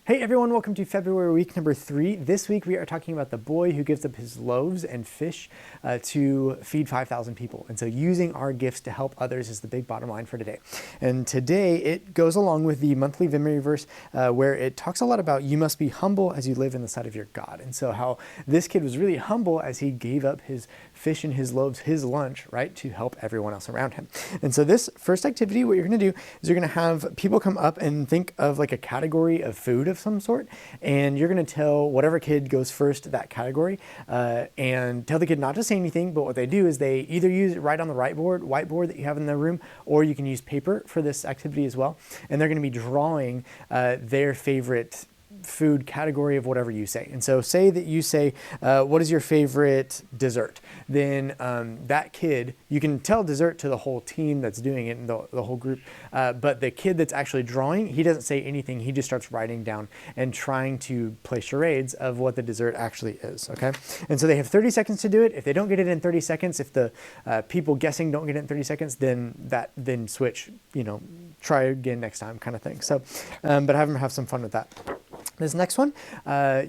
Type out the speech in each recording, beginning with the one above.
Hey everyone, welcome to February week number 3. This week we are talking about the boy who gives up his loaves and fish to feed 5,000 people. And so using our gifts to help others is the big bottom line for today. And today it goes along with the monthly memory verse where it talks a lot about you must be humble as you live in the sight of your God. And so how this kid was really humble as he gave up his fish and his loaves, his lunch, right, to help everyone else around him. And so this first activity, what you're going to do is you're going to have people come up and think of like a category of food of some sort, and you're going to tell whatever kid goes first that category and tell the kid not to say anything, but what they do is they either write on the whiteboard that you have in the room, or you can use paper for this activity as well, and they're going to be drawing their favorite food category of whatever you say. And so say that you say, what is your favorite dessert? Then that kid, you can tell dessert to the whole team that's doing it and the whole group, but the kid that's actually drawing, he doesn't say anything. He just starts writing down and trying to play charades of what the dessert actually is, okay? And so they have 30 seconds to do it. If they don't get it in 30 seconds, if the people guessing don't get it in 30 seconds, then switch, try again next time kind of thing. So, but have them have some fun with that. This next one,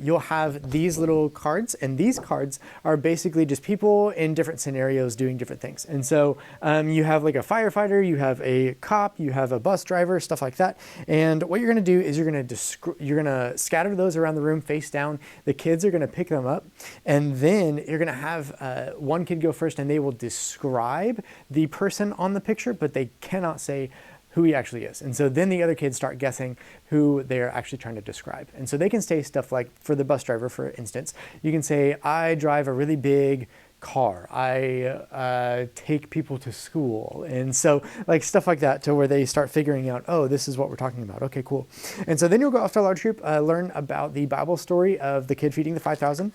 you'll have these little cards, and these cards are basically just people in different scenarios doing different things. And so you have like a firefighter, you have a cop, you have a bus driver, stuff like that. And what you're going to do is you're going to scatter those around the room face down. The kids are going to pick them up, and then you're going to have one kid go first, and they will describe the person on the picture, but they cannot say who he actually is. And so then the other kids start guessing who they're actually trying to describe. And so they can say stuff like, for the bus driver, for instance, you can say, I drive a really big car. I take people to school. And so like stuff like that, to where they start figuring out, oh, this is what we're talking about. Okay, cool. And so then you'll go off to a large group, learn about the Bible story of the kid feeding the 5,000.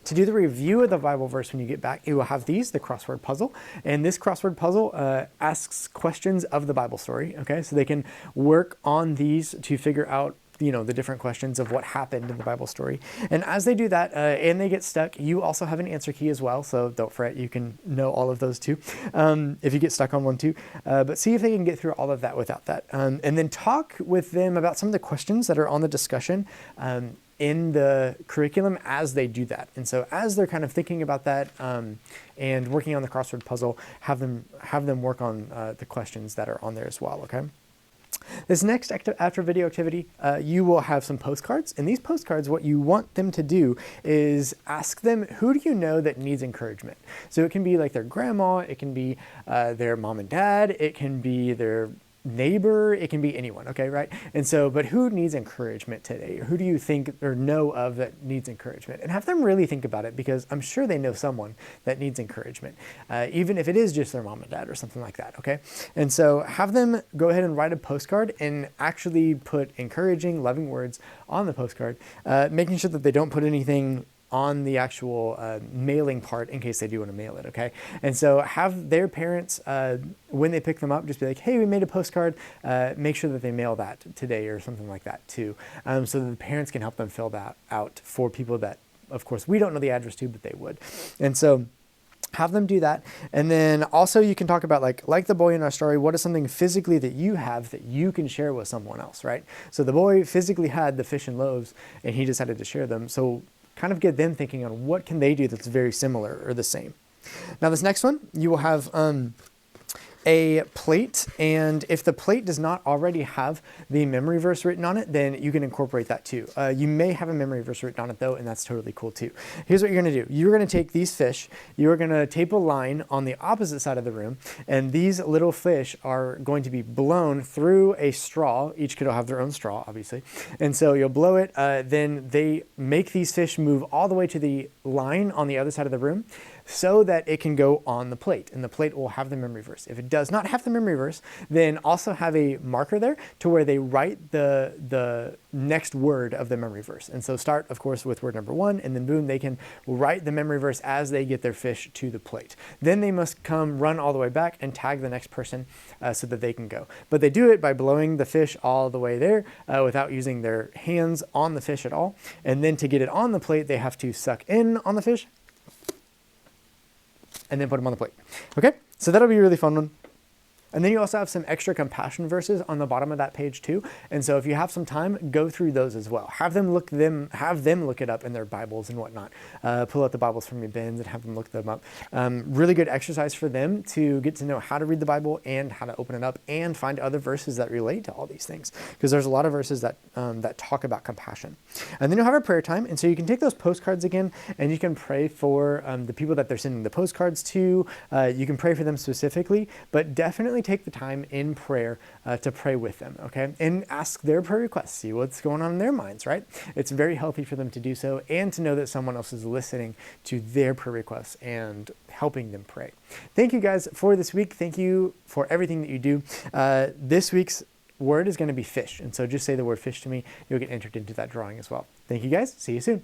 To do the review of the Bible verse when you get back, you will have the crossword puzzle. And this crossword puzzle asks questions of the Bible story, okay? So they can work on these to figure out the different questions of what happened in the Bible story. And as they do that and they get stuck, you also have an answer key as well. So don't fret, you can know all of those too if you get stuck on one too. But see if they can get through all of that without that. And then talk with them about some of the questions that are on the discussion in the curriculum as they do that. And so as they're kind of thinking about that and working on the crossword puzzle, have them work on the questions that are on there as well, okay? This next after video activity, you will have some postcards. And these postcards, what you want them to do is ask them, who do you know that needs encouragement? So it can be like their grandma, it can be their mom and dad, it can be their neighbor, it can be anyone, okay, right? And so, but who needs encouragement today? Who do you think or know of that needs encouragement? And have them really think about it, because I'm sure they know someone that needs encouragement, even if it is just their mom and dad or something like that, okay? And so have them go ahead and write a postcard and actually put encouraging, loving words on the postcard, making sure that they don't put anything on the actual mailing part in case they do want to mail it, okay? And so have their parents, when they pick them up, just be like, hey, we made a postcard, make sure that they mail that today or something like that too, so that the parents can help them fill that out for people that, of course, we don't know the address to, but they would. And so have them do that. And then also you can talk about like the boy in our story, what is something physically that you have that you can share with someone else, right? So the boy physically had the fish and loaves and he decided to share them. So kind of get them thinking on what can they do that's very similar or the same. Now this next one, you will have a plate, and if the plate does not already have the memory verse written on it, then you can incorporate that too. You may have a memory verse written on it though, and that's totally cool too. Here's what you're gonna do. You're gonna take these fish, you're gonna tape a line on the opposite side of the room, and these little fish are going to be blown through a straw. Each kid will have their own straw, obviously. And so you'll blow it, then they make these fish move all the way to the line on the other side of the room so that it can go on the plate, and the plate will have the memory verse. If it does not have the memory verse, then also have a marker there to where they write the next word of the memory verse. And so start, of course, with word number 1, and then boom, they can write the memory verse as they get their fish to the plate. Then they must run all the way back and tag the next person so that they can go. But they do it by blowing the fish all the way there without using their hands on the fish at all. And then to get it on the plate, they have to suck in on the fish and then put them on the plate. Okay, so that'll be a really fun one. And then you also have some extra compassion verses on the bottom of that page too. And so if you have some time, go through those as well. Have them look it up in their Bibles and whatnot. Pull out the Bibles from your bins and have them look them up. Really good exercise for them to get to know how to read the Bible and how to open it up and find other verses that relate to all these things. Because there's a lot of verses that talk about compassion. And then you'll have a prayer time. And so you can take those postcards again and you can pray for the people that they're sending the postcards to. You can pray for them specifically, but definitely take the time in prayer to pray with them, okay? And ask their prayer requests, see what's going on in their minds, right? It's very healthy for them to do so and to know that someone else is listening to their prayer requests and helping them pray. Thank you guys for this week. Thank you for everything that you do. This week's word is going to be fish. And so just say the word fish to me. You'll get entered into that drawing as well. Thank you guys. See you soon.